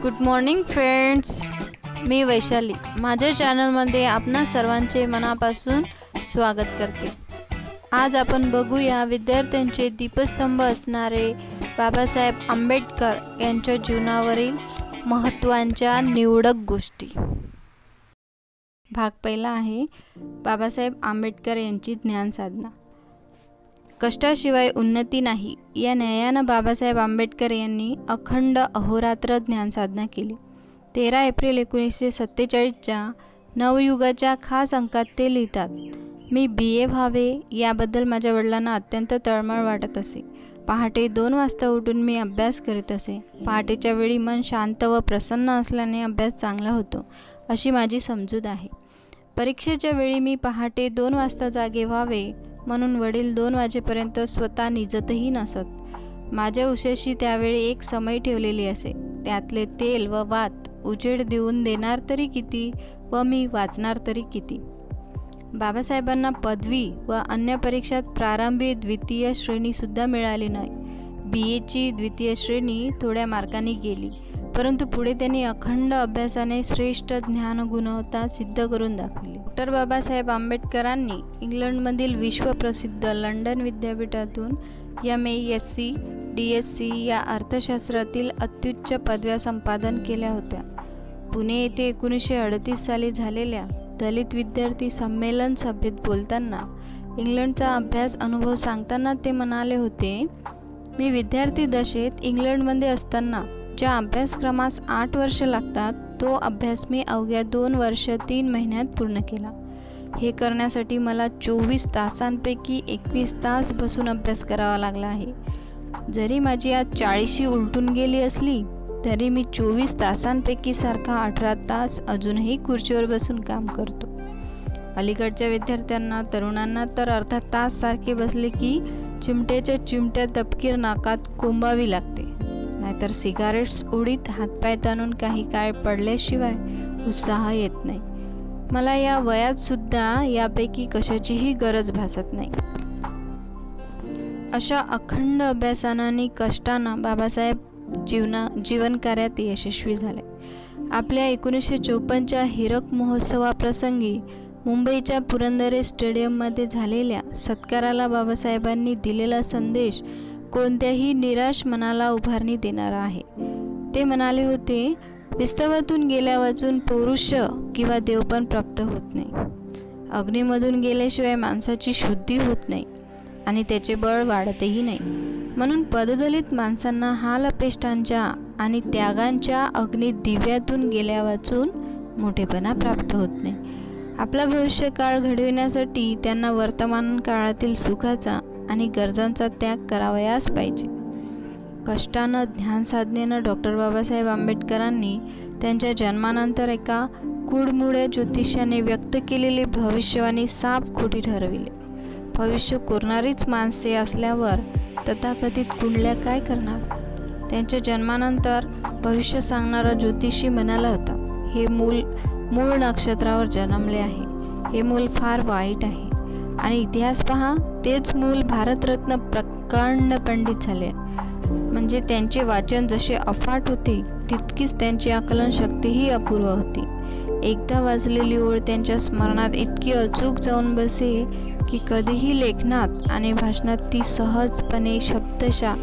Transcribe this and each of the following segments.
Good morning friends, मी वैशाली माझ्या चॅनलमध्ये आपणा सर्वांचे मनापासून स्वागत करते। आज आपण बघूया विद्यार्थ्यांचे दीपस्तंभ असणारे बाबासाहेब आंबेडकर यांच्या जीवनावरील महत्त्वाच्या निवडक गोष्टी। भाग पहिला आहे बाबासाहेब आंबेडकर यांची ज्ञान साधना। कष्टाशिवाय उन्नती नाही या न्यायानं बाबासाहेब आंबेडकर यांनी अखंड अहोरात्र ज्ञान साधना केली। 13 एप्रिल 1947च्या नवयुगाच्या खास अंकात ते लिहितात, मी BA व्हावे याबद्दल माझ्या वडिलांना अत्यंत तळमळ वाटत असे। पहाटे 2 वाजता उठून मी अभ्यास करीत असे। पहाटेच्या वेळी मन शांत व प्रसन्न असल्याने अभ्यास चांगला होतो अशी माझी समजूत आहे। परीक्षेच्या वेळी मी पहाटे 2 वाजता जागे व्हावे म्हणून वडील 2 वाजेपर्यंत स्वतः निजतही नसत। माझ्या उशाशी त्यावेळी एक समय ठेवलेली असे, त्यातले तेल व वात उजेड देऊन देणार तरी किती व मी वाचणार तरी किती। बाबासाहेबांना पदवी व अन्य परीक्षात प्रारंभी द्वितीय श्रेणीसुद्धा मिळाली नाही। BAची द्वितीय श्रेणी थोड्या मार्कांनी गेली, परंतु पुढे त्यांनी अखंड अभ्यासाने श्रेष्ठ ज्ञान गुणवत्ता सिद्ध करून दाखवली। डॉक्टर बाबासाहेब आंबेडकरांनी इंग्लंडमधील विश्वप्रसिद्ध लंडन विद्यापीठातून MA, SC, DSc या अर्थशास्त्रातील अत्युच्च पदव्या संपादन केल्या होत्या। पुणे येथे 1938 साली झालेल्या दलित विद्यार्थी संमेलन सभेत बोलताना इंग्लंडचा अभ्यास अनुभव सांगताना ते म्हणाले होते, मी विद्यार्थी दशेत इंग्लंडमध्ये असताना ज्या अभ्यासक्रमास 8 वर्ष लागतात तो अभ्यास मी अवघ्या 2 वर्ष 3 महिन्यात पूर्ण केला। हे करण्यासाठी मला 24 तासांपैकी 21 तास बसून अभ्यास करावा लागला आहे। जरी माझी आज 40शी उलटून गेली असली तरी मी 24 तासांपैकी सारखा 18 तास अजूनही खुर्चीवर बसून काम करतो। अलीकडच्या विद्यार्थ्यांना तरुणांना तर अर्धा तास सारखे बसले की चिमट्याच्या चिमट्या तपकीर नाकात कोंबावी लागते, नाहीतर सिगारेट्स उडीत हातपाय ताणून काही काळ पडल्याशिवाय उत्साह येत नाही। मला या वयात सुद्धा यापैकी कशाचीही गरज भासत नाही। अशा अखंड अभ्यासानं आणि कष्टानं बाबासाहेब जीवनकार्यात यशस्वी झाले। आपल्या 1954च्या हीरक महोत्सवाप्रसंगी मुंबईच्या पुरंदरे स्टेडियममध्ये झालेल्या सत्काराला बाबासाहेबांनी दिलेला संदेश कोणत्याही निराश मनाला उभारणी देणारा आहे। ते म्हणाले होते, विस्तवातून गेल्या वाचून पौरुष्य किंवा देवपण प्राप्त होत नाही। अग्नीमधून गेल्याशिवाय माणसाची शुद्धी होत नाही आणि त्याचे बळ वाढतही नाही। म्हणून पददलित माणसांना हालअपेष्टांच्या आणि त्यागांच्या अग्नी दिव्यातून गेल्या वाचून मोठेपणा प्राप्त होत नाही। आपला भविष्यकाळ घडविण्यासाठी त्यांना वर्तमान काळातील सुखाचा आणि गरजांचा त्याग करावयास पाहिजे। कष्टानं ज्ञानसाधनेनं डॉक्टर बाबासाहेब आंबेडकरांनी त्यांच्या जन्मानंतर एका कुडमुड्या ज्योतिषाने व्यक्त केलेली भविष्यवाणी साफ खोटी ठरविली। भविष्य कोरणारीच माणसे असल्यावर तथाकथित कुंडल्या काय करणार। त्यांच्या जन्मानंतर भविष्य सांगणारा ज्योतिषी म्हणाला होता, हे मूळ नक्षत्रावर जन्मले आहे, हे मूल फार वाईट आहे आणि इतिहास पहा, तेच मूल भारतरत्न प्रकांड पंडित झाले। म्हणजे त्यांचे वाचन जसे अफाट होते तितकीच त्यांची आकलन शक्तीही अपूर्व होती। एकदा वाचलेली ओळ त्यांच्या स्मरणात इतकी अचूक जाऊन बसे की कधीही लेखनात आणि भाषणात ती सहजपणे शब्दशः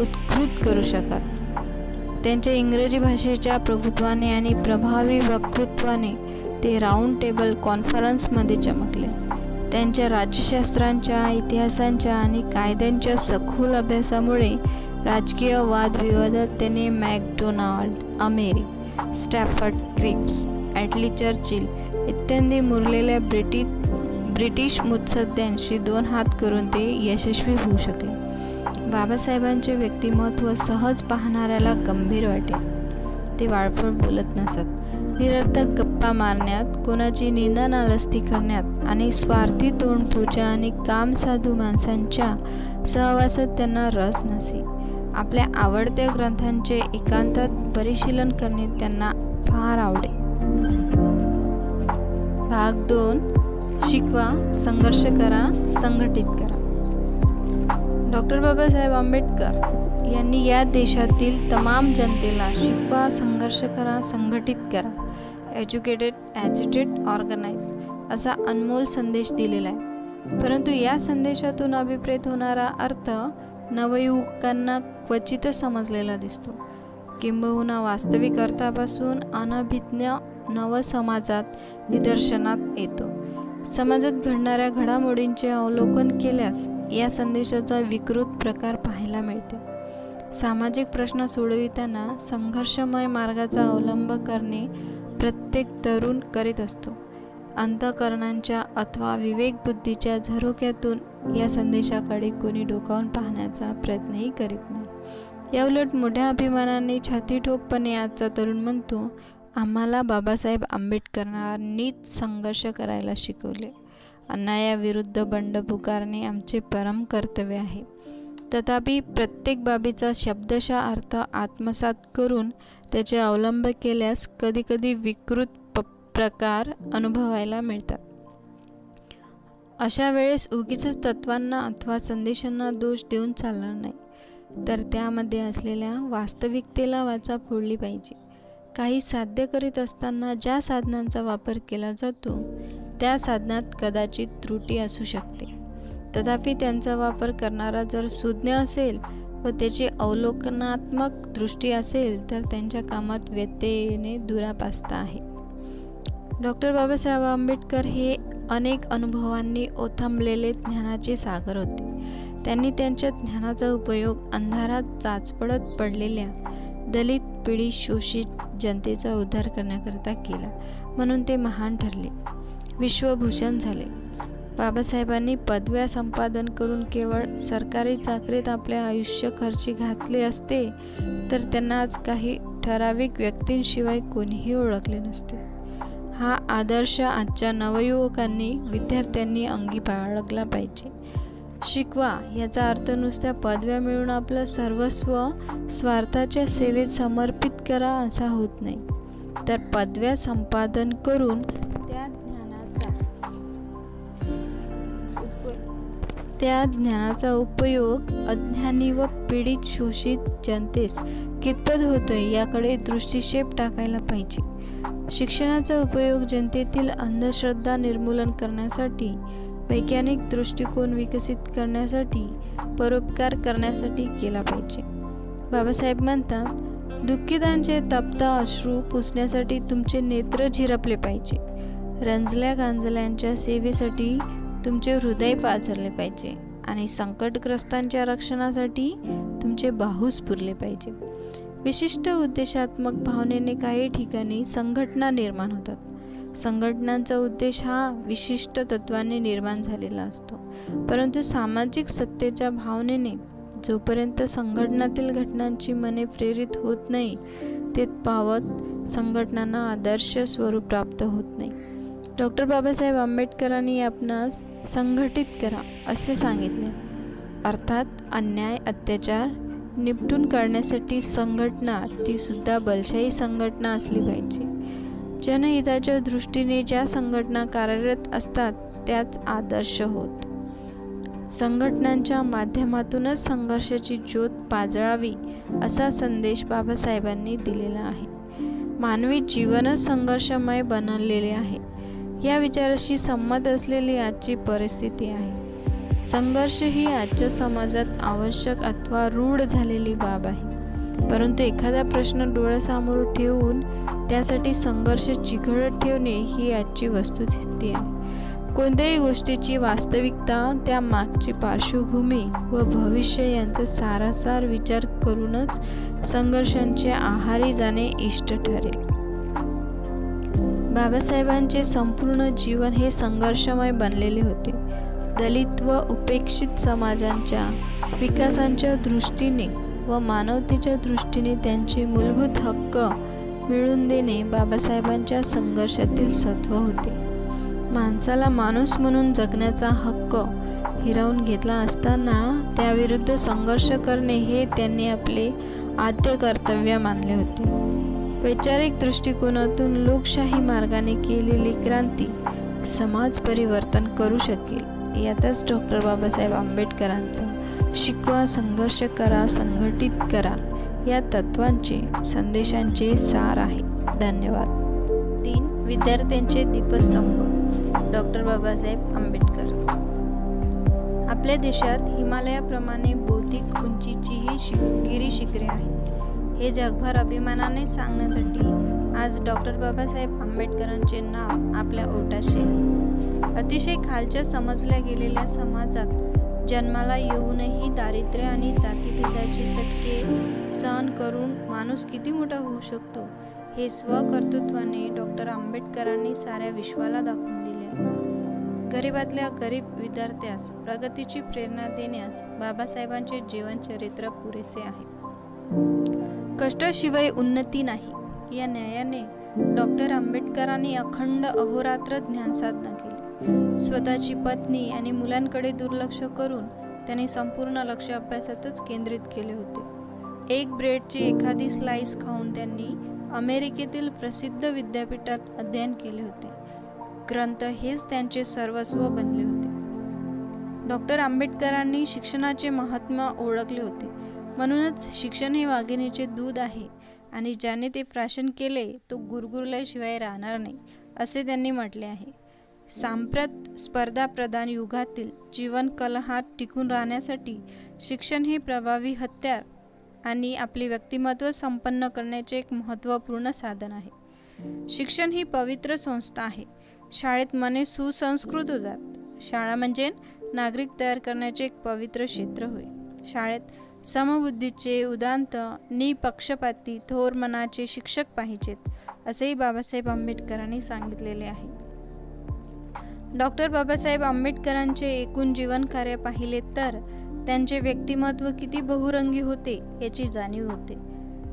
उत्कृत करू शकत। त्यांच्या इंग्रजी भाषेच्या प्रभुत्वाने आणि प्रभावी वक्तृत्वाने ते राऊंड टेबल कॉन्फरन्समध्ये चमकले। त्यांच्या राज्यशास्त्रांच्या, इतिहासांच्या आणि कायद्यांच्या सखोल अभ्यासामुळे राजकीय वादविवादात त्याने MacDonald, Amery, Stafford Cripps, Attlee Churchill इत्यादी मुरलेल्या ब्रिटिश मुत्सद्द्यांशी 2 हात करून ते यशस्वी होऊ शकले। बाबासाहेबांचे व्यक्तिमत्व सहज पाहणाऱ्याला गंभीर वाटेल। ते वाळफळ बोलत नसत। निरर्थक गप्पा मारण्यात, कोणाची निंदा नालस्ती करण्यात आणि स्वार्थी तोंडपूजा आणि कामसाधू माणसांच्या सहवासात त्यांना रस नसे। आपल्या आवडत्या ग्रंथांचे एकांतात परिशीलन करणे त्यांना फार आवडे। भाग 2, शिकवा, संघर्ष करा, संघटित करा। डॉक्टर बाबासाहेब आंबेडकर यांनी या देशातील तमाम जनतेला शिकवा, संघर्ष करा, संघटित करा, एज्युकेटेड, ॲजिटेट, ऑर्गनाइज असा अनमोल संदेश दिलेला आहे. परंतु या संदेशातून अभिप्रेत होणारा अर्थ नवयुवकांना क्वचितच समजलेला दिसतो. किंबहुना वास्तविक अर्थापासून अनभिज्ञ नवसमाजात निदर्शनात येतो. समाजात घडणाऱ्या घडामोडींचे अवलोकन केल्यास या संदेशाचा विकृत प्रकार पाहायला मिळते. सामाजिक प्रश्न सोडविताना संघर्षमय मार्गाचा अवलंब करणे प्रत्येक तरुण करीत असतो. अंतःकरणांच्या अथवा विवेकबुद्धीच्या झरोक्यातून या संदेशाकडे कोणी डोकावून पाहण्याचा प्रयत्नही करीत नाही. याउलट मोठ्या अभिमानाने छातीठोकपणे आजचा तरुण म्हणतो, आम्हाला बाबासाहेब आंबेडकरांनीच संघर्ष करायला शिकवले. अन्यायाविरुद्ध बंड पुकारणे आमचे परम कर्तव्य आहे. तथापि प्रत्येक बाबीचा शब्दशः अर्थ आत्मसात करून त्याचे अवलंब केल्यास कधीकधी विकृत प्रकार अनुभवायला मिळतात. अशा वेळेस उगीचच तत्वांना अथवा संदेशांना दोष देऊन चालणार नाही, तर त्यामध्ये असलेल्या वास्तविकतेला वाचा फोडली पाहिजे. काही साध्य करीत असताना ज्या साधनांचा वापर केला जातो त्या साधनात कदाचित त्रुटी असू शकते. तथापि त्यांचा वापर करणारा जर सुज्ञ असेल व त्याची अवलोकनात्मक दृष्टी असेल तर त्यांच्या कामात व्यत्यय येणे दुरापास्त आहे. डॉक्टर बाबासाहेब आंबेडकर हे अनेक अनुभवांनी ओथंबलेले ज्ञानाचे सागर होते. त्यांनी त्यांच्या ज्ञानाचा उपयोग अंधारात चाचपडत पडलेल्या दलित, पीडित, शोषित जनतेचा उद्धार करण्याकरता केला, म्हणून ते महान ठरले, विश्वभूषण झाले. बाबासाहेबांनी पदव्या संपादन करून केवळ सरकारी चाकरीत आपले आयुष्य खर्ची घातले असते तर त्यांना आज काही ठराविक व्यक्तींशिवाय कोणीही ओळखले नसते. हा आदर्श आजच्या नवयुवकांनी, विद्यार्थ्यांनी अंगी बाळगला पाहिजे. शिकवा याचा अर्थ नुसत्या पदव्या मिळून आपलं सर्वस्व स्वार्थाच्या सेवेत समर्पित करा असा होत नाही, तर पदव्या संपादन करून त्या ज्ञानाचा उपयोग अज्ञानी व पीडित, शोषित जनतेस कितपत होतोय याकडे दृष्टिक्षेप टाकायला पाहिजे. शिक्षणाचा उपयोग जनतेतील अंधश्रद्धा निर्मूलन करण्यासाठी, वैज्ञानिक दृष्टिकोन विकसित करण्यासाठी, परोपकार करण्यासाठी केला पाहिजे. बाबासाहेब म्हणतात, दुःखितांचे तप्त अश्रू पुसण्यासाठी तुमचे नेत्र झिरपले पाहिजे. रंजल्या गांजल्यांच्या सेवेसाठी तुमचे हृदय पाझरले पाहिजे आणि संकटग्रस्तांच्या रक्षणासाठी तुमचे बाहूस पुरले पाहिजे. विशिष्ट उद्देशात्मक भावनेने काही ठिकाणी संघटना निर्माण होतात. संघटनांचा उद्देश हा विशिष्ट तत्वाने निर्माण झालेला असतो, परंतु सामाजिक सत्तेच्या भावनेने जोपर्यंत संघटनातील घटनांची मने प्रेरित होत नाही तेथपावत संघटनांना आदर्श स्वरूप प्राप्त होत नाही. डॉक्टर बाबासाहेब आंबेडकरांनी आपणास संघटित करा असे सांगितले. अर्थात अन्याय, अत्याचार निपटून काढण्यासाठी संघटना, ती सुद्धा बलशाही संघटना असली पाहिजे. जनहिताच्या दृष्टीने ज्या संघटना कार्यरत असतात त्याच आदर्श होत. संघटनांच्या माध्यमातूनच संघर्षाची ज्योत पाजळावी असा संदेश बाबासाहेबांनी दिलेला आहे. मानवी जीवनच संघर्षमय बनलेले आहे या विचाराशी संमत असलेली आजची परिस्थिती आहे. संघर्ष ही आजच्या समाजात आवश्यक अथवा रूढ झालेली बाब आहे, परंतु एखादा प्रश्न डोळ्यासमोर ठेवून त्यासाठी संघर्ष चिघळत ठेवणे ही आजची वस्तुस्थिती आहे. कोणत्याही गोष्टीची वास्तविकता, त्या मागची पार्श्वभूमी व भविष्य यांचा सारासार विचार करूनच संघर्षांचे आहारी जाणे इष्ट ठरेल. बाबासाहेबांचे संपूर्ण जीवन हे संघर्षमय बनलेले होते. दलित व उपेक्षित समाजांच्या विकासाच्या दृष्टीने व मानवतेच्या दृष्टीने त्यांचे मूलभूत हक्क मिळवून देणे बाबासाहेबांच्या संघर्षातील सत्व होते. माणसाला माणूस म्हणून जगण्याचा हक्क हिरावून घेतला असताना त्याविरुद्ध संघर्ष करणे हे त्यांनी आपले आद्य कर्तव्य मानले होते. वैचारिक दृष्टिकोनातून लोकशाही मार्गाने केलेली क्रांती समाज परिवर्तन करू शकेल यातच डॉक्टर बाबासाहेब आंबेडकरांचं शिकवा, संघर्ष करा, संघटित करा या तत्वांचे, संदेशांचे सार आहे. धन्यवाद. 3. विद्यार्थ्यांचे दीपस्तंभ. डॉक्टर बाबासाहेब आंबेडकर. आपल्या देशात हिमालयाप्रमाणे बौद्धिक उंचीचीही गिरीशिखरे आहेत. हे जगभर अभिमानाने सांगण्यासाठी आज डॉक्टर बाबासाहेब आंबेडकरांचे नाव आपल्या ओठाशी आहे. अतिशय खालच्या समजल्या गेलेल्या समाजात जन्माला येऊनही दारिद्र्य आणि जातीभेदाचे चटके सहन करून माणूस किती मोठा होऊ शकतो हे स्वकर्तृत्वाने डॉक्टर आंबेडकरांनी साऱ्या विश्वाला दाखवून दिले आहे. गरिबातल्या गरीब विद्यार्थ्यास प्रगतीची प्रेरणा देण्यास बाबासाहेबांचे जीवनचरित्र पुरेसे आहे. कष्टाशिवाय उन्नती नाही या न्यायाने डॉक्टर आंबेडकरांनी अखंड अहोरात्र ज्ञानसाधना केली. स्वतःची पत्नी आणि मुलांकडे दुर्लक्ष करून त्यांनी संपूर्ण लक्ष अभ्यासातच केंद्रित केले होते. एक ब्रेडची एखादी स्लाइस खाऊन त्यांनी अमेरिकेतील प्रसिद्ध विद्यापीठात अध्ययन केले होते. ग्रंथ हेच त्यांचे सर्वस्व बनले होते. डॉक्टर आंबेडकरांनी शिक्षणाचे महत्त्व ओळखले होते. म्हणूनच शिक्षण हे वाघिणीचे दूध आहे आणि ज्याने ते प्राशन केले तो गुरगुरल्याशिवाय राहणार नाही असे त्यांनी म्हटले आहे. सांप्रत स्पर्धाप्रधान युगातील जीवन कलहात टिकून राहण्यासाठी शिक्षण हे प्रभावी हत्यार आणि आपले व्यक्तिमत्व संपन्न करण्याचे एक महत्त्वपूर्ण साधन आहे. शिक्षण ही पवित्र संस्था आहे. शाळेत मने सुसंस्कृत होतात. शाळा म्हणजे नागरिक तयार करण्याचे एक पवित्र क्षेत्र होय. शाळेत समबुद्धीचे, उदात्त, निपक्षपाती, थोर मनाचे शिक्षक पाहिजेत असेही बाबासाहेब आंबेडकरांनी सांगितलेले आहे. डॉक्टर बाबासाहेब आंबेडकरांचे एकूण जीवन कार्य पाहिले तर त्यांचे व्यक्तिमत्व किती बहुरंगी होते याची जाणीव होते.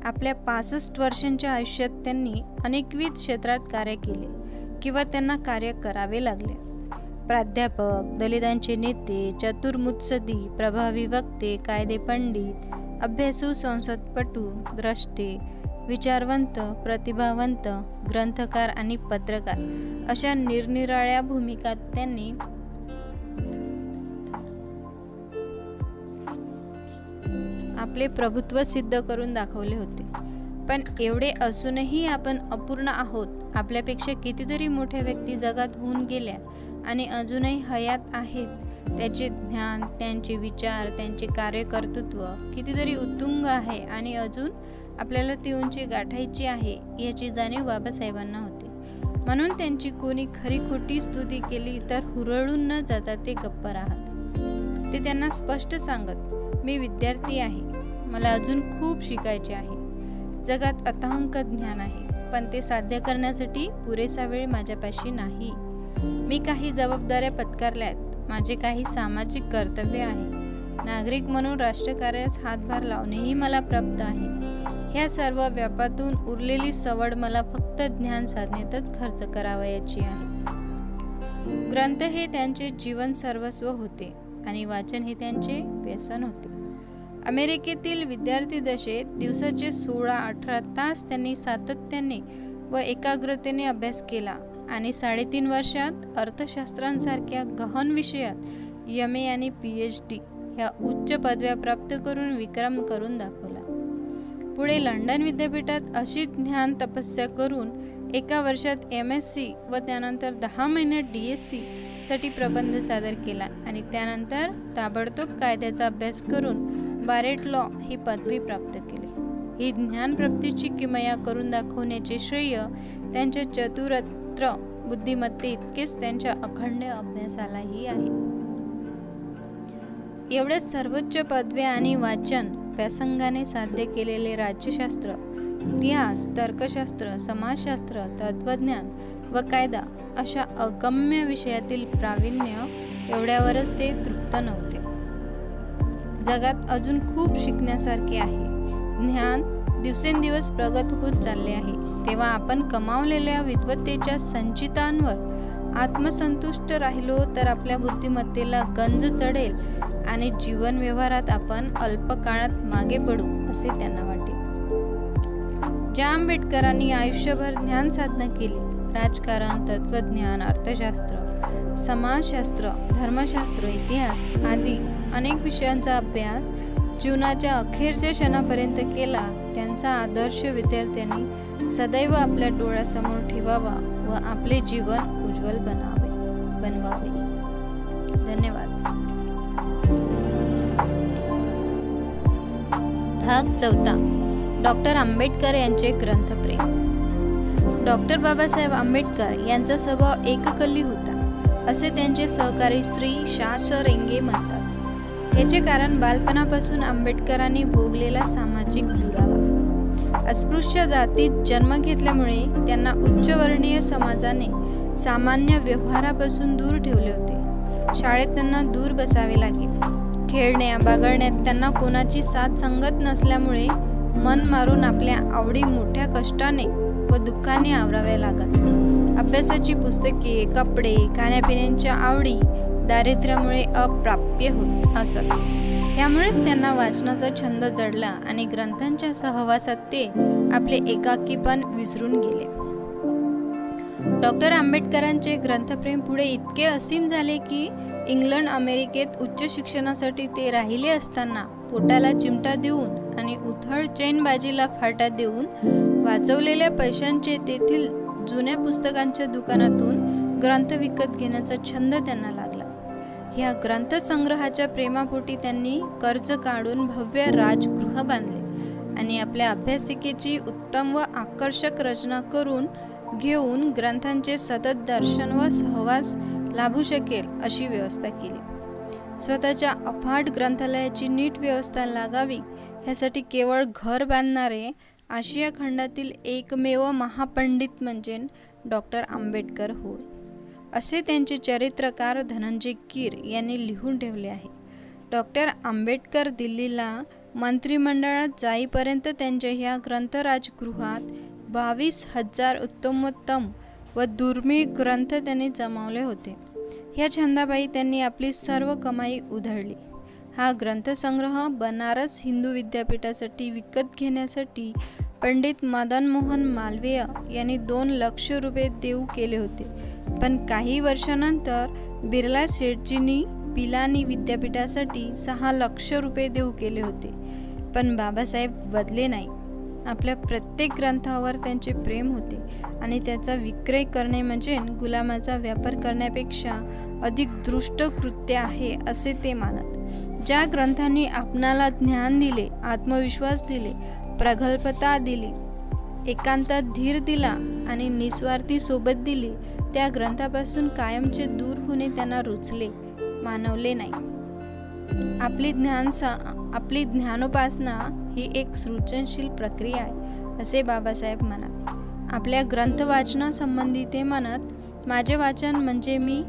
आपल्या 65 वर्षांच्या आयुष्यात त्यांनी अनेकविध क्षेत्रात कार्य केले किंवा त्यांना कार्य करावे लागले. प्राध्यापक, दलितांचे नेते, चतुर मुत्सदी, प्रभावी वक्ते, कायदे पंडित, अभ्यासू संसदपटू, द्रष्टे, विचारवंत, प्रतिभावंत, ग्रंथकार आणि पत्रकार अशा निरनिराळ्या भूमिका त्यांनी आपले प्रभुत्व सिद्ध करून दाखवले होते. पण एवढे असूनही आपण अपूर्ण आहोत. आपल्यापेक्षा कितीतरी मोठ्या व्यक्ती जगात होऊन गेल्या आणि अजूनही हयात आहेत. त्याचे ज्ञान, त्यांचे विचार, त्यांचे कार्यकर्तृत्व कितीतरी उत्तुंग आहे आणि अजून आपल्याला ती उंची गाठायची आहे याची जाणीव बाबासाहेबांना होती. म्हणून त्यांची कोणी खरी खोटी स्तुती केली तर हुरळून न जाता ते गप्प राहत. ते त्यांना स्पष्ट सांगत, मी विद्यार्थी आहे, मला अजून खूप शिकायचे आहे. जगात अथांग ज्ञान आहे, पण ते साध्य करण्यासाठी पुरेसा वेळ माझ्यापाशी नाही. मी काही जबाबदाऱ्या पत्करल्या आहेत. माझे काही सामाजिक कर्तव्य आहे. नागरिक म्हणून राष्ट्रकार्यास हातभार लावणेही मला प्राप्त आहे. ह्या सर्व व्यापातून उरलेली सवड मला फक्त ज्ञान साधनेतच खर्च करावयाची आहे. ग्रंथ हे त्यांचे जीवन सर्वस्व होते आणि वाचन हे त्यांचे व्यसन होते. अमेरिकेतील विद्यार्थी दशेत दिवसाचे 16-18 तास त्यांनी सातत्याने व एकाग्रतेने अभ्यास केला आणि 3.5 वर्षात अर्थशास्त्रांसारख्या गहन विषयात MA आणि PhD ह्या उच्च पदव्या प्राप्त करून विक्रम करून दाखवला. पुढे लंडन विद्यापीठात अशी ज्ञान तपस्या करून एका वर्षात MSc व त्यानंतर 10 महिन्यात DSc साठी प्रबंध सादर केला आणि त्यानंतर ताबडतोब कायद्याचा अभ्यास करून बारेट लॉ ही पदवी प्राप्त केली. ही ज्ञानप्राप्तीची किमया करून दाखवण्याचे श्रेय त्यांच्या चतुरत्र बुद्धिमत्ते इतकेच त्यांच्या अखंड अभ्यासालाही आहे. एवढे सर्वोच्च पदव्या आणि वाचन व्यासंगाने साध्य केलेले राज्यशास्त्र, इतिहास, तर्कशास्त्र, समाजशास्त्र, तत्वज्ञान व कायदा अशा अगम्य विषयातील प्रावीण्य एवढ्यावरच ते तृप्त नव्हते. जगात अजून खूप शिकण्यासारखे आहे. ज्ञान दिवसेंदिवस प्रगत होत चालले आहे. तेव्हा आपण कमावलेल्या विद्वत्तेच्या संचितांवर आत्मसंतुष्ट राहिलो तर आपल्या बुद्धिमत्तेला गंज चढेल आणि जीवन व्यवहारात आपण अल्पकाळात मागे पडू असे त्यांना वाटेल. ज्या आंबेडकरांनी आयुष्यभर ज्ञान साधना केली, राजकारण, तत्वज्ञान, अर्थशास्त्र, समाजशास्त्र, धर्मशास्त्र, इतिहास आदी अनेक विषयांचा अभ्यास जीवनाच्या अखेरच्या क्षणापर्यंत केला. त्यांचा आदर्श विद्यार्थ्यांनी सदैव आपल्या डोळ्यासमोर ठेवावा व आपले जीवन उज्ज्वल बनवावे. धन्यवाद. भाग 4. डॉक्टर आंबेडकर यांचे ग्रंथप्रेम. डॉक्टर बाबासाहेब आंबेडकर यांचा स्वभाव एककल्ली होता असे त्यांचे सहकारी श्री शा. रेंगे म्हणतात. याचे कारण बालपणापासून आंबेडकरांनी भोगलेला सामाजिक दुरावा. अस्पृश्य जातीत जन्म घेतल्यामुळे त्यांना उच्चवर्णीय समाजाने सामान्य व्यवहारापासून दूर ठेवले होते. शाळेत त्यांना दूर बसावे लागे. खेळण्या बागडण्यात त्यांना कोणाची साथ संगत नसल्यामुळे मन मारून आपल्या आवडी मोठ्या कष्टाने व दुःखाने आवराव्या लागत. अभ्यासाची पुस्तके, कपडे, खाण्यापिण्याच्या आवडी दारिद्र्यामुळे अप्राप्य होत असत. यामुळेच त्यांना वाचनाचा छंद जडला आणि ग्रंथांच्या सहवासात ते आपले एकाकीपण विसरून गेले. डॉक्टर आंबेडकरांचे ग्रंथप्रेम पुढे इतके असीम झाले की इंग्लंड अमेरिकेत उच्च शिक्षणासाठी ते राहिले असताना पोटाला चिमटा देऊन आणि उथळ चैनबाजीला फाटा देऊन वाचवलेल्या पैशांचे तेथील जुन्या पुस्तकांच्या दुकानातून ग्रंथ विकत घेण्याचा छंद त्यांना लागला. या ग्रंथसंग्रहाच्या प्रेमापोटी त्यांनी कर्ज काढून भव्य राजगृह बांधले आणि आपल्या अभ्यासिकेची उत्तम व आकर्षक रचना करून घेऊन ग्रंथांचे सतत दर्शन व सहवास लाभू शकेल अशी व्यवस्था केली. स्वतःच्या अफाट ग्रंथालयाची नीट व्यवस्था लागावी यासाठी केवळ घर बांधणारे आशिया खंडातील एकमेव महापंडित म्हणजे डॉक्टर आंबेडकर होय, असे त्यांचे चरित्रकार धनंजय कीर यांनी लिहून ठेवले आहे. डॉक्टर आंबेडकर दिल्लीला मंत्रिमंडळात जाईपर्यंत त्यांच्या ह्या ग्रंथराजगृहात 22,000 उत्तमोत्तम व दुर्मिळ ग्रंथ त्यांनी जमावले होते. ह्या छंदापायी त्यांनी आपली सर्व कमाई उधळली. हा ग्रंथसंग्रह बनारस हिंदू विद्यापीठासाठी विकत घेण्यासाठी पंडित मदन मोहन मालवीय यांनी 2 लाख रुपये देऊ केले होते. पण काही वर्षानंतर बिर्ला शेठजींनी पिलानी विद्यापीठासाठी 6 लाख रुपये देऊ केले होते. पण बाबासाहेब बदले नाही. आपल्या प्रत्येक ग्रंथावर त्यांचे प्रेम होते आणि त्याचा विक्रय करणे म्हणजे गुलामाचा व्यापार करण्यापेक्षा अधिक दृष्ट कृत्य आहे असे ते मानत. ज्या ग्रंथांनी आपणाला ज्ञान दिले, आत्मविश्वास दिले, प्रगल्भता दिली, एकांतात धीर दिला आणि निस्वार्थी सोबत दिली, त्या ग्रंथापासून कायमचे दूर होणे त्यांना रुचले, मानवले नाही. आपली ज्ञानोपासना ही एक सृजनशील प्रक्रिया आहे असे बाबासाहेब म्हणत. आपल्या ग्रंथ वाचनासंबंधी ते म्हणत, माझे वाचन म्हणजे मी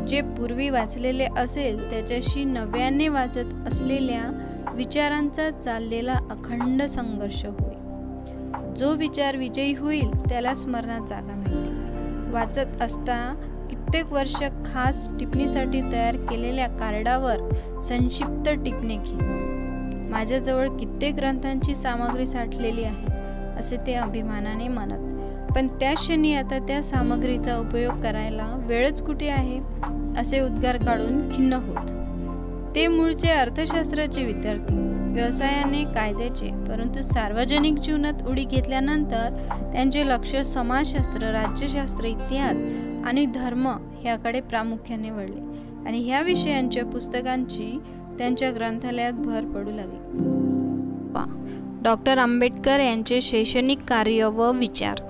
जे पूर्वी वाचलेले असेल त्याच्याशी नव्याने वाचत असलेल्या विचारांचा चाललेला अखंड संघर्ष होय. जो विचार विजयी होईल त्याला स्मरणात जागा मिळते. वाचत असता कित्येक वर्ष खास टिपणीसाठी तयार केलेल्या कार्डावर संक्षिप्त टिपणे घे. माझ्याजवळ कित्येक ग्रंथांची सामग्री साठलेली आहे असे ते अभिमानाने म्हणत. पण त्या क्षणी आता त्या सामग्रीचा उपयोग करायला वेळच कुठे आहे असे उद्गार काढून खिन्न होत. ते मूळचे अर्थशास्त्राचे विद्यार्थी, व्यवसायाने कायद्याचे, परंतु सार्वजनिक जीवनात उडी घेतल्यानंतर त्यांचे लक्ष समाजशास्त्र, राज्यशास्त्र, इतिहास आणि धर्म याकडे प्रामुख्याने वळले आणि ह्या विषयांच्या पुस्तकांची त्यांच्या ग्रंथालयात भर पडू लागली. डॉक्टर आंबेडकर यांचे शैक्षणिक कार्य व विचार.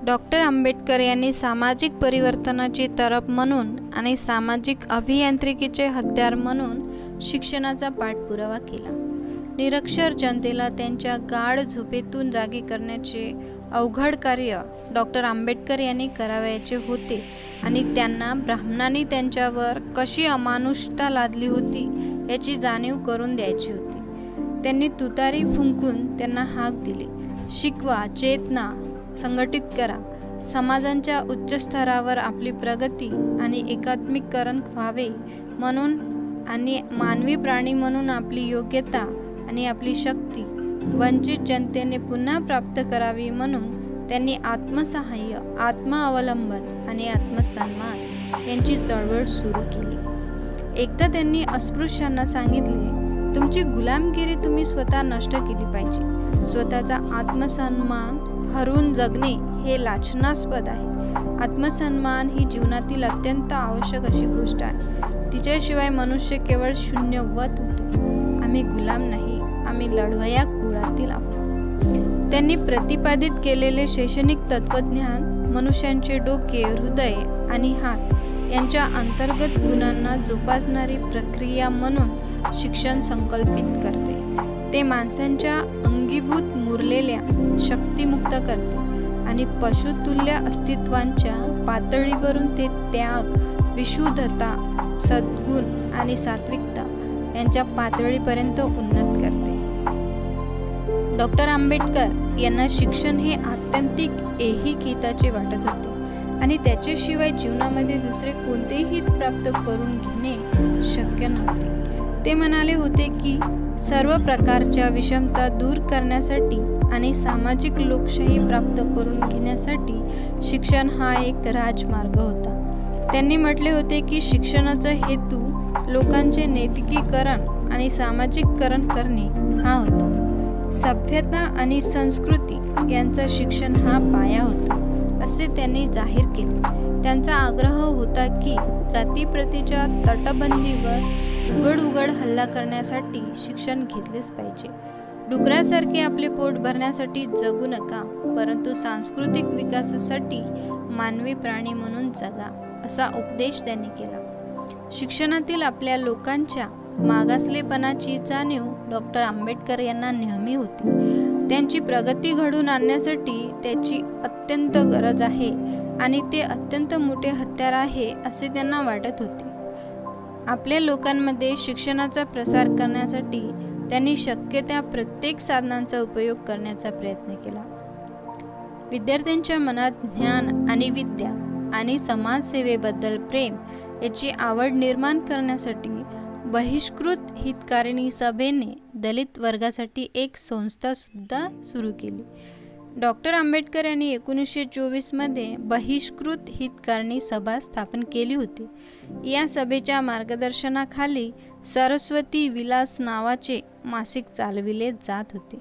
डॉक्टर आंबेडकर यांनी सामाजिक परिवर्तनाची तरफ म्हणून आणि सामाजिक अभियांत्रिकीचे हत्यार म्हणून शिक्षणाचा पाठपुरावा केला. निरक्षर जनतेला त्यांच्या गाढ झोपेतून जागे करण्याचे अवघड कार्य डॉक्टर आंबेडकर यांनी करावयाचे होते आणि त्यांना ब्राह्मणांनी त्यांच्यावर कशी अमानुषता लादली होती याची जाणीव करून द्यायची होती. त्यांनी तुतारी फुंकून त्यांना हाक दिली, शिकवा, चेतना संघटित करा, समाजांच्या उच्च स्तरावर आपली प्रगती आणि एकात्मिकरण व्हावे म्हणून आणि मानवी प्राणी म्हणून आपली योग्यता आणि आपली शक्ती वंचित जनतेने पुन्हा प्राप्त करावी म्हणून त्यांनी आत्मसहाय्य, आत्मअवलंबन आणि आत्मसन्मान यांची चळवळ सुरू केली. एकदा त्यांनी अस्पृश्यांना सांगितले, तुमची गुलामगिरी तुम्ही स्वतः नष्ट केली पाहिजे. स्वतःचा आत्मसन्मान हरवून जगणे हे लाछनास्पद आहे. आत्मसन्मान ही जीवनातील अत्यंत आवश्यक अशी गोष्ट आहे. तिच्याशिवाय मनुष्य केवळ शून्यवत होतो. आम्ही गुलाम नाही, आम्ही लढवया कुळातील आहोत. त्यांनी प्रतिपादित केलेले शैक्षणिक तत्वज्ञान मनुष्यांचे डोके, हृदय आणि हात यांच्या अंतर्गत गुणांना जोपासणारी प्रक्रिया म्हणून शिक्षण संकल्पित करते. ते माणसांच्या अंगीभूत मुरलेल्या शक्तिमुक्त करते आणि पशुतुल्य अस्तित्वांच्या पातळीवरून ते त्याग, विशुद्धता, सद्गुण आणि सात्विकता यांच्या पातळीपर्यंत उन्नत करते. डॉक्टर आंबेडकर यांना शिक्षण हे आत्यंतिक ऐहिक हिताचे वाटत होते आणि त्याच्याशिवाय जीवनामध्ये दुसरे कोणतेही हित प्राप्त करून घेणे शक्य नव्हते. ते म्हणाले होते की सर्व प्रकारच्या विषमता दूर करण्यासाठी आणि सामाजिक लोकशाही प्राप्त करून घेण्यासाठी शिक्षण हा एक राजमार्ग होता. त्यांनी म्हटले होते की शिक्षणाचा हेतू लोकांचे नैतिकीकरण आणि सामाजिककरण करणे हा होता. सभ्यता आणि संस्कृती यांचा शिक्षण हा पाया होता असे त्यांनी जाहीर केले. त्यांचा आग्रह होता की जातीप्रतीच्या तटबंदीवर उघड हल्ला करण्यासाठी शिक्षण घेतलेच पाहिजे. डुकरासारखे आपले पोट भरण्यासाठी जगू नका, परंतु सांस्कृतिक विकासासाठी मानवी प्राणी म्हणून जगा, असा उपदेश त्यांनी केला. शिक्षणातील आपल्या लोकांच्या मागासलेपणाची जाणीव डॉक्टर आंबेडकर यांना नेहमी होती. त्यांची प्रगती घडवून आणण्यासाठी त्याची अत्यंत गरज आहे आणि ते अत्यंत मोठे हत्यार आहे असे त्यांना वाटत होते. आपल्या लोकांमध्ये शिक्षणाचा प्रसार करण्यासाठी त्यांनी शक्य त्या प्रत्येक साधनांचा उपयोग करण्याचा प्रयत्न केला. विद्यार्थ्यांच्या मनात ज्ञान आणि विद्या आणि समाजसेवेबद्दल प्रेम याची आवड निर्माण करण्यासाठी बहिष्कृत हितकारिणी सभेने दलित वर्गासाठी एक संस्था सुद्धा सुरू केली. डॉक्टर आंबेडकर यांनी 1924 मध्ये बहिष्कृत हितकारिणी सभा स्थापन केली होती. या सभेच्या मार्गदर्शनाखाली सरस्वती विलास नावाचे मासिक चालविले जात होते.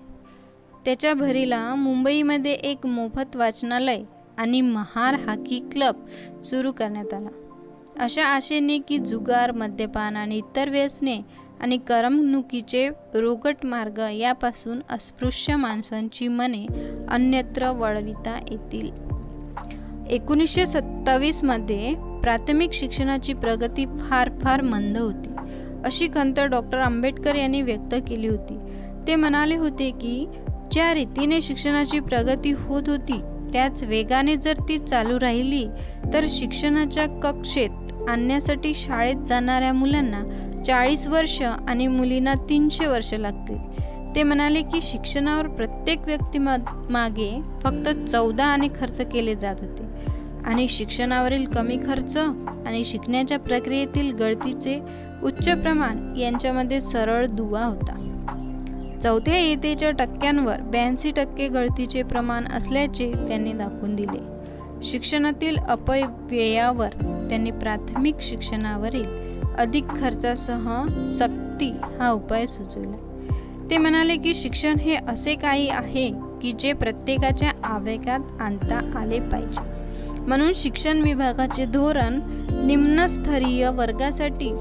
त्याच्या भरीला मुंबईमध्ये एक मोफत वाचनालय आणि महार हॉकी क्लब सुरू करण्यात आला. अशा आशेने की जुगार, मद्यपान आणि इतर व्यसने आणि करमणुकीचे रोगट मार्ग यापासून अस्पृश्य माणसांची मने अन्यत्र वळविता येतील. 1927 मध्ये प्राथमिक शिक्षणाची प्रगती फार मंद होती अशी खंत डॉक्टर आंबेडकर यांनी व्यक्त केली होती. ते म्हणाले होते की ज्या रीतीने शिक्षणाची प्रगती होत होती त्याच वेगाने जर ती चालू राहिली तर शिक्षणाच्या कक्षेत आणण्यासाठी शाळेत जाणाऱ्या मुलांना 40 वर्ष आणि मुलींना 300 वर्ष लागतील. ते म्हणाले की शिक्षणावर प्रत्येक व्यक्ती मागे फक्त 14 आणे खर्च केले जात होते आणि शिक्षणावरील कमी खर्च आणि शिकण्याच्या प्रक्रियेतील गळतीचे उच्च प्रमाण यांच्यामध्ये सरळ दुवा होता. चौथ्या इयत्तेच्या टक्क्यांवर 82% गळतीचे प्रमाण असल्याचे त्यांनी दाखवून दिले. शिक्षणातील अपव्ययावर त्यांनी प्राथमिक शिक्षणावरील अधिक खर्चासह सक्ती हा उपाय सुचविला. ते म्हणाले की शिक्षण हे असे काही आहे की जे प्रत्येकाच्या आवेगात आणता आले पाहिजे. म्हणून शिक्षण विभागाचे धोरण निम्नस्तरीय वर्गासाठी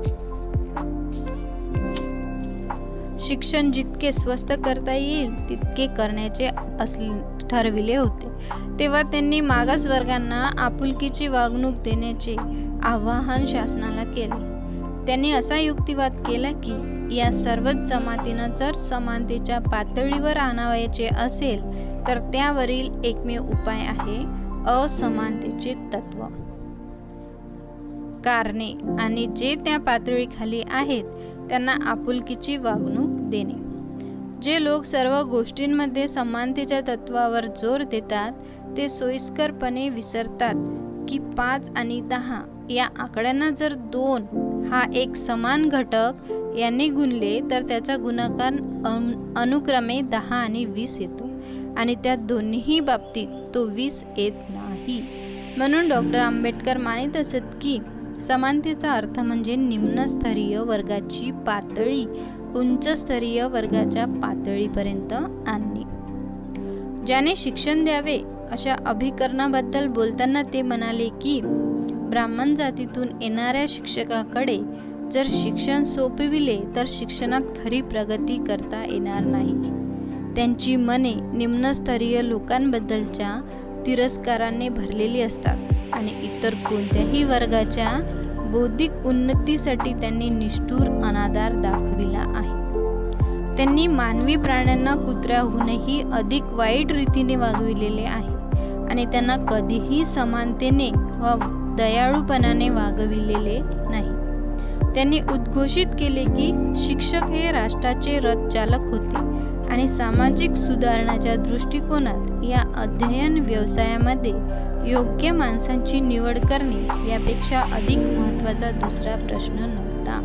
शिक्षण जितके स्वस्त करता येईल तितके करण्याचे ठरविले होते. तेव्हा त्यांनी मागास वर्गांना आपुलकीची वागणूक देण्याचे आवाहन शासनाला केले. त्यांनी असा युक्तिवाद केला की या सर्वच जमातींना जर समानतेच्या पातळीवर आणावयाचे असेल तर त्यावरील एकमेव उपाय आहे असमानतेचे तत्व. कारणे आणि जे त्या पातळीखाली आहेत त्यांना आपुलकीची वागणूक देणे. जे लोक सर्व गोष्टींमध्ये समानतेच्या तत्वावर जोर देतात ते सोयीस्करपणे विसरतात की 5 आणि 10 या आकड्यांना जर 2 हा एक समान घटक यांनी गुणले तर त्याचा गुणाकार अनुक्रमे 10 आणि 20 येतो आणि त्या दोन्ही बाबतीत तो 20 येत नाही. म्हणून डॉक्टर आंबेडकर मानित असत की समानतेचा अर्थ म्हणजे निम्नस्तरीय वर्गाची पातळी उच्चस्तरीय वर्गाच्या पातळीपर्यंत आणणे. ज्याने शिक्षण द्यावे अशा अभिकरणाबद्दल बोलताना ते म्हणाले की ब्राह्मण जातीतून येणाऱ्या शिक्षकाकडे जर शिक्षण सोपविले तर शिक्षणात खरी प्रगती करता येणार नाही. त्यांची मने निम्नस्तरीय लोकांबद्दलच्या तिरस्काराने भरलेली असतात आणि इतर कोणत्याही वर्गाच्या बौद्धिक उन्नतीसाठी त्यांनी निष्ठुर अनादर दाखविला आहे. त्यांनी मानवी प्राण्यांना कुत्र्याहूनही अधिक वाईट रीतीने वागविलेले आहे आणि त्यांना कधीही समानतेने व दयाळूपणाने वागविलेले नाही. त्यांनी उद्घोषित केले की शिक्षक हे राष्ट्राचे रथचालक होते आणि सामाजिक सुधारणाच्या दृष्टिकोनात या अध्ययन व्यवसायामध्ये योग्य माणसांची निवड करणे यापेक्षा अधिक महत्त्वाचा दुसरा प्रश्न नव्हता.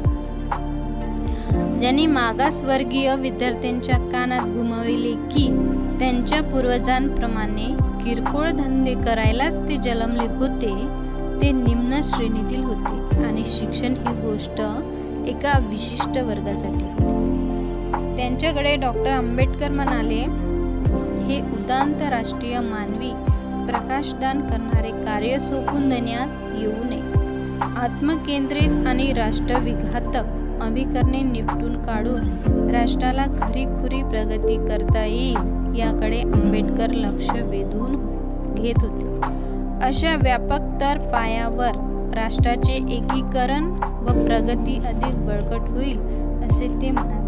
ज्यांनी मागासवर्गीय विद्यार्थ्यांच्या कानात घुमविले की त्यांच्या पूर्वजांप्रमाणे किरकोळ धंदे करायलाच ते जन्मले होते, ते निम्न श्रेणीतील होते आणि शिक्षण ही गोष्ट एका विशिष्ट वर्गासाठी होती. त्यांच्याकडे डॉक्टर आंबेडकर म्हणाले, हे उदात्त राष्ट्रीय मानवी प्रकाशदान करणारे कार्य सोपून देण्यात येऊ नये. आत्मकेंद्रित आणि राष्ट्रविघातक अभिकरणे निपटून काढून राष्ट्राला खरीखुरी प्रगती करता येईल याकडे आंबेडकर लक्ष वेधून घेत होते. अशा व्यापकतर पायावर राष्ट्राचे एकीकरण व प्रगती अधिक बळकट होईल असे ते म्हणाले.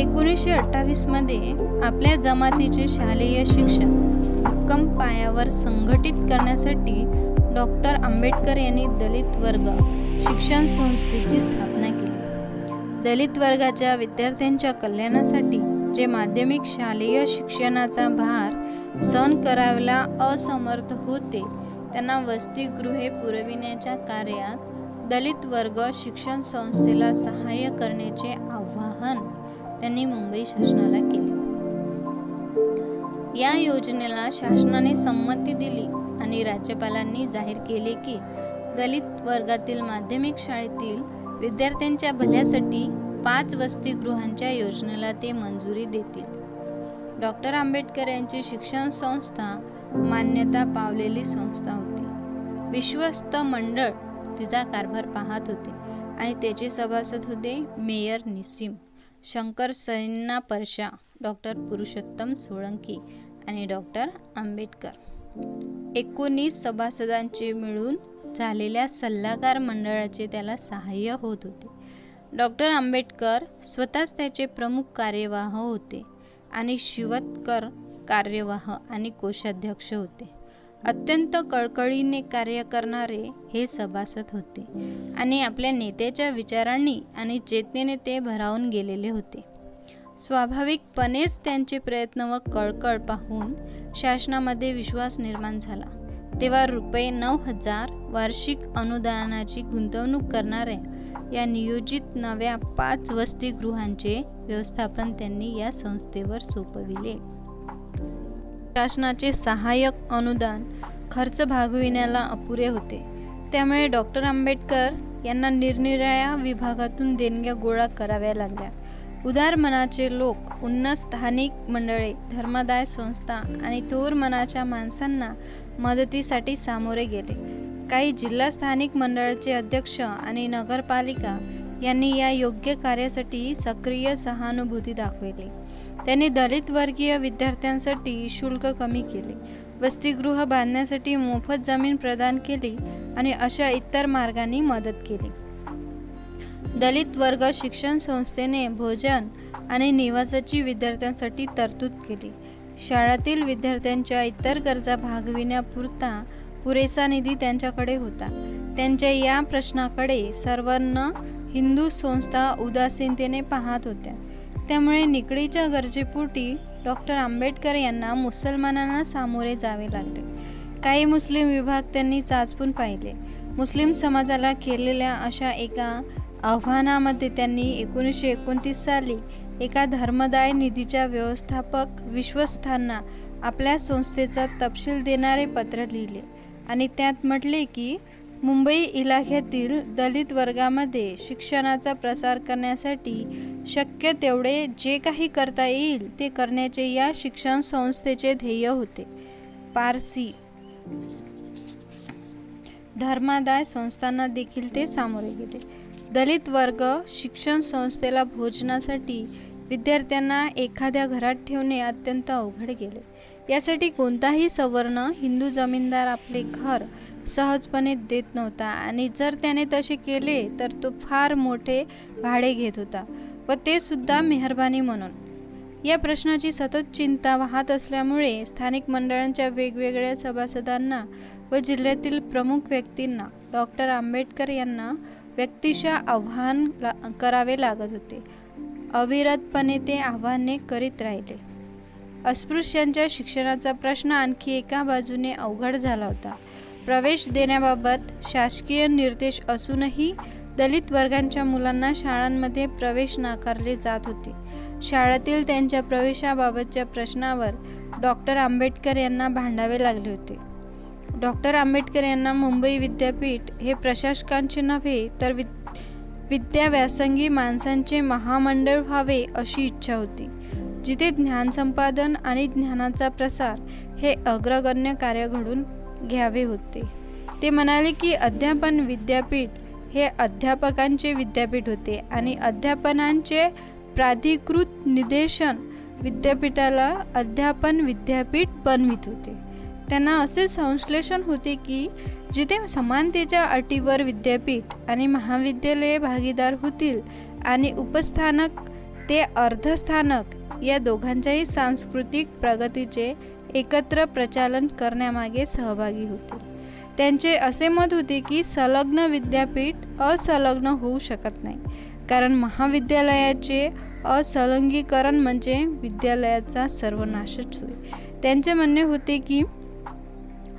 1928 मध्ये आपल्या जमातीचे शालेय शिक्षण भक्कम पायावर संघटित करण्यासाठी डॉक्टर आंबेडकर यांनी दलित वर्ग शिक्षण संस्थेची स्थापना केली. दलित वर्गाच्या विद्यार्थ्यांच्या कल्याणासाठी जे माध्यमिक शालेय शिक्षणाचा भार सहन करायला असमर्थ होते त्यांना वसतिगृहे पुरविण्याच्या कार्यात दलित वर्ग शिक्षण संस्थेला सहाय्य करण्याचे आवाहन त्यांनी मुंबई शासनाला केले. या योजनेला शासनाने संमती दिली आणि राज्यपालांनी जाहीर केले की दलित वर्गातील माध्यमिक शाळेतील विद्यार्थ्यांच्या भल्यासाठी 5 वसतिगृहांच्या योजनेला ते मंजुरी देतील. डॉक्टर आंबेडकर यांची शिक्षण संस्था मान्यता पावलेली संस्था होती. विश्वस्त मंडळ तिचा कारभार पाहत होते आणि त्याचे सभासद होते मेयर निसीम, शंकर सैन्ना परशा, डॉक्टर पुरुषोत्तम सोळंकी आणि डॉक्टर आंबेडकर. 19 सभासदांचे मिळून झालेल्या सल्लागार मंडळाचे त्याला सहाय्य होत होते. डॉक्टर आंबेडकर स्वतःच त्याचे प्रमुख कार्यवाह होते आणि शिवतकर कार्यवाह आणि कोषाध्यक्ष होते. अत्यंत कळकळीने कार्य करणारे हे सभासद होते आणि आपल्या नेत्याच्या विचारांनी आणि चेतनेने ते भारावून गेलेले होते. स्वाभाविकपणेच त्यांचे प्रयत्न व कळकळ पाहून शासनामध्ये विश्वास निर्माण झाला. तेव्हा ₹9,000 वार्षिक अनुदानाची गुंतवणूक करणाऱ्या या नियोजित नव्या 5 वसतिगृहांचे व्यवस्थापन त्यांनी या संस्थेवर सोपविले. शासनाचे सहाय्यक अनुदान खर्च भागविण्याला अपुरे होते. त्यामुळे डॉक्टर आंबेडकर यांना निरनिराळ्या विभागातून देणग्या गोळा कराव्या लागल्या. उदार मनाचे लोक, उन्नत स्थानिक मंडळे, धर्मदाय संस्था आणि थोर मनाच्या माणसांना मदतीसाठी सामोरे गेले. काही जिल्हा स्थानिक मंडळाचे अध्यक्ष आणि नगरपालिका यांनी या योग्य कार्यासाठी सक्रिय सहानुभूती दाखवली. त्यांनी दलित वर्गीय विद्यार्थ्यांसाठी शुल्क कमी केले, वसतिगृह बांधण्यासाठी मोफत जमीन प्रदान केली आणि अशा इतर मार्गांनी मदत केली. दलित वर्ग शिक्षण संस्थेने भोजन आणि निवासाची विद्यार्थ्यांसाठी तरतूद केली. शाळातील विद्यार्थ्यांच्या इतर गरजा भागविण्यापुरता पुरेसा निधी त्यांच्याकडे होता. त्यांच्या या प्रश्नाकडे सर्वांना हिंदू संस्था उदासीनतेने पाहत होत्या. त्यामुळे निकडीच्या गरजेपोटी डॉक्टर आंबेडकर यांना मुसलमानांना सामोरे जावे लागले. काही मुस्लिम विभाग त्यांनी चाचपून पाहिले. मुस्लिम समाजाला केलेल्या अशा एका आव्हानामध्ये त्यांनी 1929 साली एका धर्मदाय निधीच्या व्यवस्थापक विश्वस्तांना आपल्या संस्थेचा तपशील देणारे पत्र लिहिले आणि त्यात म्हटले की मुंबई इलाख्यातील दलित वर्गामध्ये शिक्षणाचा प्रसार करण्यासाठी शक्य तेवढे जे काही करता येईल ते करण्याचे या शिक्षण संस्थेचे ध्येय होते. पारसी धर्मादाय संस्थांना देखील ते सामोरे गेले. दलित वर्ग शिक्षण संस्थेला भोजनासाठी विद्यार्थ्यांना एखाद्या घरात ठेवणे अत्यंत अवघड गेले. यासाठी कोणताही सवर्ण हिंदू जमीनदार आपले घर सहजपणे देत नव्हता आणि जर त्याने तसे केले तर तो फार मोठे भाडे घेत होता व ते सुद्धा मेहरबानी म्हणून. या प्रश्नाची सतत चिंता वाहत असल्यामुळे स्थानिक मंडळांच्या वेगवेगळ्या सभासदांना व जिल्ह्यातील प्रमुख व्यक्तींना डॉक्टर आंबेडकर यांना व्यक्तिशः आव्हान करावे लागत होते. अविरतपणे ते आव्हाने करीत राहिले. अस्पृश्यांच्या शिक्षणाचा प्रश्न आणखी एका बाजूने अवघड झाला होता. प्रवेश देण्याबाबत शासकीय निर्देश असूनही दलित वर्गांच्या मुलांना शाळांमध्ये प्रवेश नाकारले जात होते. शाळेतील त्यांच्या प्रवेशाबाबतच्या प्रश्नावर डॉक्टर आंबेडकर यांना भांडावे लागले होते. डॉक्टर आंबेडकर यांना मुंबई विद्यापीठ हे प्रशासकांचे नव्हे तर विद्याव्यासंगी माणसांचे महामंडळ व्हावे अशी इच्छा होती, जिथे ज्ञानसंपादन आणि ज्ञानाचा प्रसार हे अग्रगण्य कार्य घडून घ्यावे होते. ते म्हणाले की अध्यापन विद्यापीठ हे अध्यापकांचे विद्यापीठ होते आणि अध्यापनाचे प्राधिकृत निदेशन विद्यापीठाला अध्यापन विद्यापीठ बनवित होते. त्यांना असे संश्लेषण होते की जिथे समानतेच्या अटीवर विद्यापीठ आणि महाविद्यालये भागीदार होतील आणि उपस्थानक ते अर्धस्थानक या दोघांच्याही सांस्कृतिक प्रगतीचे एकत्र प्रचालन करण्यामागे सहभागी होतील. त्यांचे असे मत होते की संलग्न विद्यापीठ असंलग्न होऊ शकत नाही, कारण महाविद्यालयाचे असंलग्नीकरण म्हणजे विद्यालयाचा सर्वनाशच होय. त्यांचे म्हणणे होते की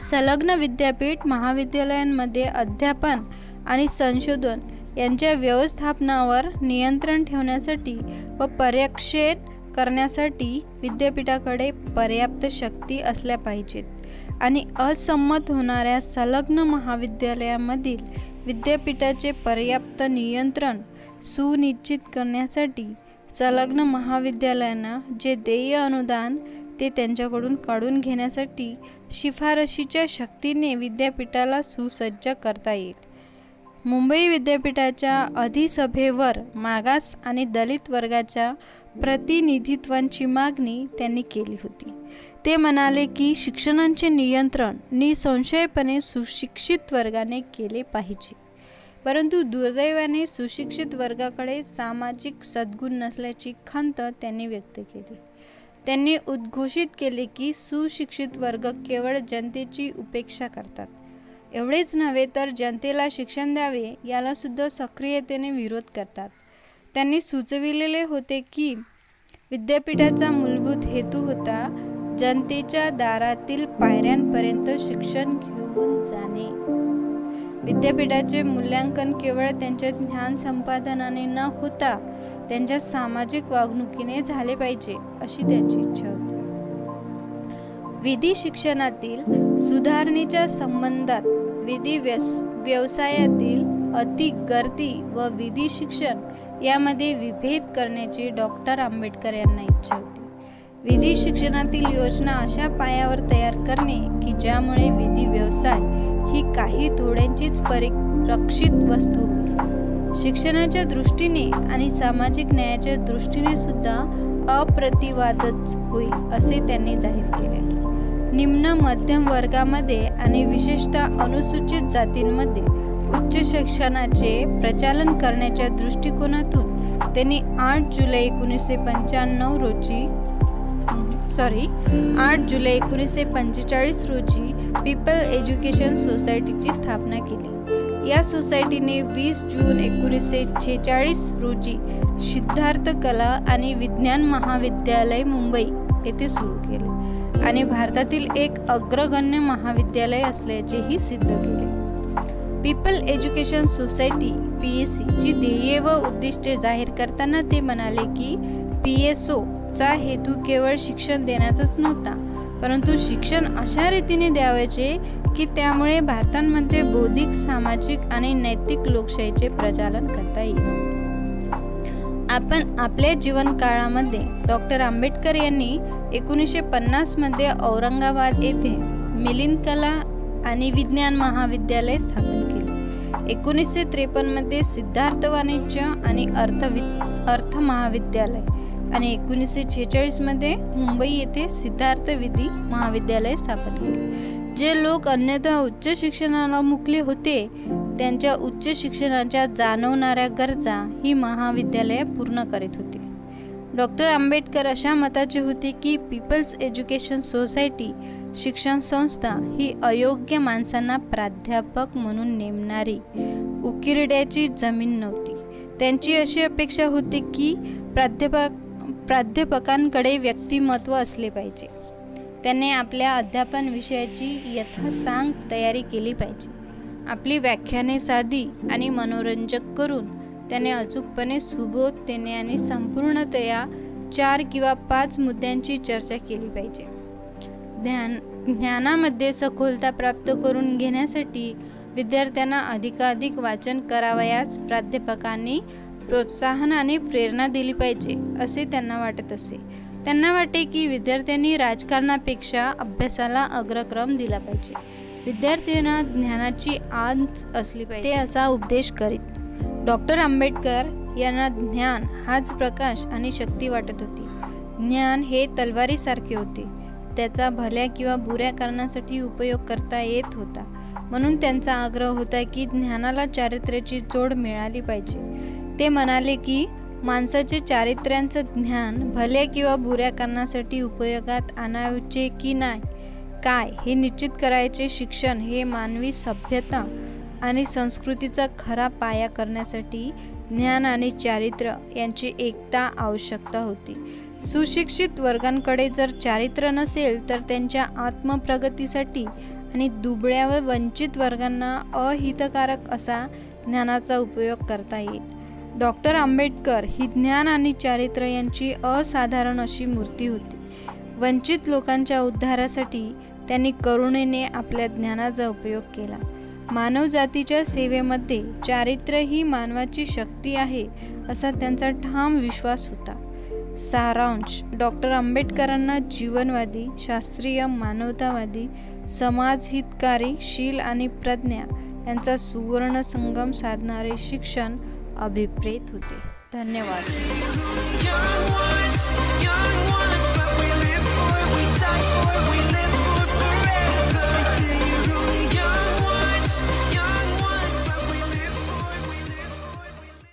संलग्न विद्यापीठ महाविद्यालयांमध्ये अध्यापन आणि संशोधन यांच्या व्यवस्थापनावर नियंत्रण ठेवण्यासाठी व पर्यवेक्षण करण्यासाठी विद्यापीठाकडे पर्याप्त शक्ती असल्या पाहिजेत आणि असंमत होणाऱ्या संलग्न महाविद्यालयामधील विद्यापीठाचे पर्याप्त नियंत्रण सुनिश्चित करण्यासाठी संलग्न महाविद्यालयांना जे देय अनुदान ते त्यांच्याकडून काढून घेण्यासाठी शिफारशीच्या शक्तीने विद्यापीठाला सुसज्ज करता येईल. मुंबई विद्यापीठाच्या अधिसभेवर मागास आणि दलित वर्गाच्या प्रतिनिधित्वांची मागणी त्यांनी केली होती. ते म्हणाले की शिक्षणाचे नियंत्रण निसंशयपणे सुशिक्षित वर्गाने केले पाहिजे, परंतु दुर्दैवाने सुशिक्षित वर्गाकडे सामाजिक सद्गुण नसल्याची खंत त्यांनी व्यक्त केली. त्यांनी उद्घोषित केले की सुशिक्षित वर्ग केवळ जनतेची उपेक्षा करतात. एवढेच नव्हे तर जनतेला शिक्षण द्यावे याला सुद्धा सक्रियतेने विरोध करतात. त्यांनी सुचविलेले होते की विद्यापीठाचा मूलभूत हेतू होता जनतेच्या दारातील पायऱ्यांपर्यंत शिक्षण घेऊन जाणे. विद्यापीठाचे मूल्यांकन केवळ त्यांच्या ज्ञान संपादनाने न होता त्यांच्या सामाजिक वागणुकीने झाले पाहिजे अशी त्यांची इच्छा होती. विधी शिक्षणातील सुधारणेच्या संबंधात विधी व्यवसायातील अतिगर्दी व विधी शिक्षण यामध्ये विभेद करण्याची डॉक्टर आंबेडकर यांना इच्छा होती. विधी शिक्षणातील योजना अशा पायावर तयार करणे की ज्यामुळे विधी व्यवसाय ही काही थोड्यांचीच परिरक्षित वस्तू होती. शिक्षणाच्या दृष्टीने आणि सामाजिक न्यायाच्या दृष्टीने सुद्धा अप्रतिवादच होईल असे त्यांनी जाहीर केले. निम्न मध्यम वर्गामध्ये आणि विशेषतः अनुसूचित जातींमध्ये उच्च शिक्षणाचे प्रचालन करण्याच्या दृष्टिकोनातून त्यांनी 8 जुलै 1945 रोजी पीपल एज्युकेशन सोसायटीची स्थापना केली. या सोसायटीने 20 जून 1946 रोजी सिद्धार्थ कला आणि विज्ञान महाविद्यालय मुंबई येथे सुरू केले आणि भारतातील एक अग्रगण्य महाविद्यालय असल्याचेही सिद्ध केले. पीपल एज्युकेशन सोसायटी PSC ची ध्येये व उद्दिष्टे जाहीर करताना ते म्हणाले की PSO चा हेतू केवळ शिक्षण देण्याचाच नव्हता, परंतु शिक्षण अशा रीतीने द्यावयाचे की त्यामुळे भारतामध्ये बौद्धिक, सामाजिक आणि नैतिक लोकशाहीचे प्रचालन करता येईल. आपण आपल्या जीवन काळामध्ये डॉक्टर आंबेडकर यांनी 1950 मध्ये औरंगाबाद येथे मिलिंद कला आणि विज्ञान महाविद्यालय स्थापन केले. 1953 मध्ये सिद्धार्थ वाणिज्य आणि अर्थ महाविद्यालय आणि 1946 मध्ये मुंबई येथे सिद्धार्थ विधी महाविद्यालय स्थापन केले. जे लोक अन्यथा उच्च शिक्षणाला मुकले होते त्यांच्या उच्च शिक्षणाच्या जाणवणाऱ्या गरजा ही महाविद्यालये पूर्ण करीत होती. डॉक्टर आंबेडकर अशा मताचे होते की पीपल्स एज्युकेशन सोसायटी शिक्षण संस्था ही अयोग्य माणसांना प्राध्यापक म्हणून नेमणारी उकिरड्याची जमीन नव्हती. त्यांची अशी अपेक्षा होती की प्राध्यापकांकडे व्यक्तिमत्व असले पाहिजे. त्याने आपल्या अध्यापन विषयाची यथासांग तयारी केली पाहिजे. आपली व्याख्याने साधी आणि मनोरंजक करून त्याने अचूकपणे, सुबोधतेने आणि संपूर्णतया 4 किंवा 5 मुद्द्यांची चर्चा केली पाहिजे. ज्ञानामध्ये सखोलता प्राप्त करून घेण्यासाठी विद्यार्थ्यांना अधिकाधिक वाचन करावयास प्राध्यापकांनी प्रोत्साहन आणि प्रेरणा दिली पाहिजे असे त्यांना वाटत असे. त्यांना वाटे की विद्यार्थ्यांनी राजकारणापेक्षा अभ्यासाला अग्रक्रम दिला पाहिजे. विद्यार्थ्यांना ज्ञानाची आंच असली पाहिजे, ते असा उपदेश करीत. डॉक्टर आंबेडकर यांना ज्ञान हाच प्रकाश आणि शक्ती वाटत होती. ज्ञान हे तलवारीसारखे होते. त्याचा भल्या किंवा बुऱ्या कारणासाठी उपयोग करता येत होता. म्हणून त्यांचा आग्रह होता की ज्ञानाला चारित्र्याची जोड मिळाली पाहिजे. ते म्हणाले की माणसाचे चारित्र्याचं ज्ञान भल्या किंवा बुऱ्या कारणासाठी उपयोगात आणायचे की नाही, काय हे निश्चित करायचे शिक्षण हे मानवी सभ्यता आणि संस्कृतीचा खरा पाया करण्यासाठी ज्ञान आणि चारित्र्य यांची एकता आवश्यकता होती. सुशिक्षित वर्गांकडे जर चारित्र्य नसेल तर त्यांच्या आत्मप्रगतीसाठी आणि दुबळ्या व वंचित वर्गांना अहितकारक असा ज्ञानाचा उपयोग करता येईल. डॉक्टर आंबेडकर ही ज्ञान आणि चारित्र्य यांची असाधारण अशी मूर्ती होती. वंचित लोकांच्या उद्धारासाठी त्यांनी करुणेने आपल्या ज्ञानाचा उपयोग केला. मानवजातीच्या सेवेमध्ये चारित्र्य ही मानवाची शक्ती आहे असा त्यांचा ठाम विश्वास होता. सारांश: डॉक्टर आंबेडकरांना जीवनवादी, शास्त्रीय, मानवतावादी, समाजहितकारी, शील आणि प्रज्ञा यांचा सुवर्ण संगम साधणारे शिक्षण अभिप्रेत होते. धन्यवाद.